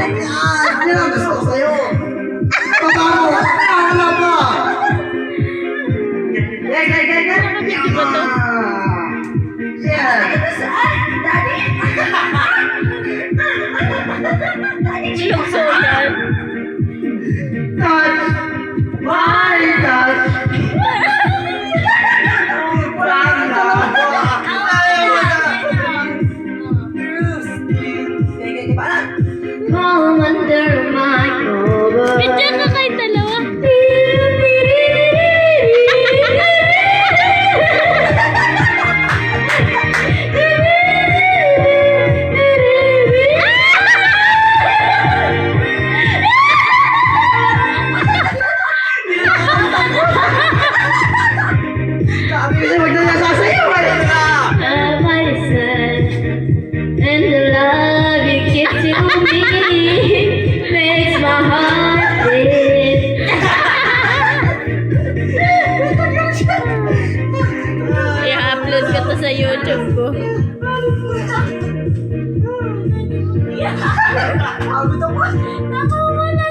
Yan ang gusto ko sa'yo. Tatawa ka, wala pa. Ano ba to? Yeah. Lungsolan. Touch. Why touch? Come under my cover. Medyo ka kayo dalawa. Sabi ko sa'yo, wag na nasasayaw. Love myself and the love you give to me makes my heart beat. I-upload ko to sa YouTube ko. Abot ako. Nakuha na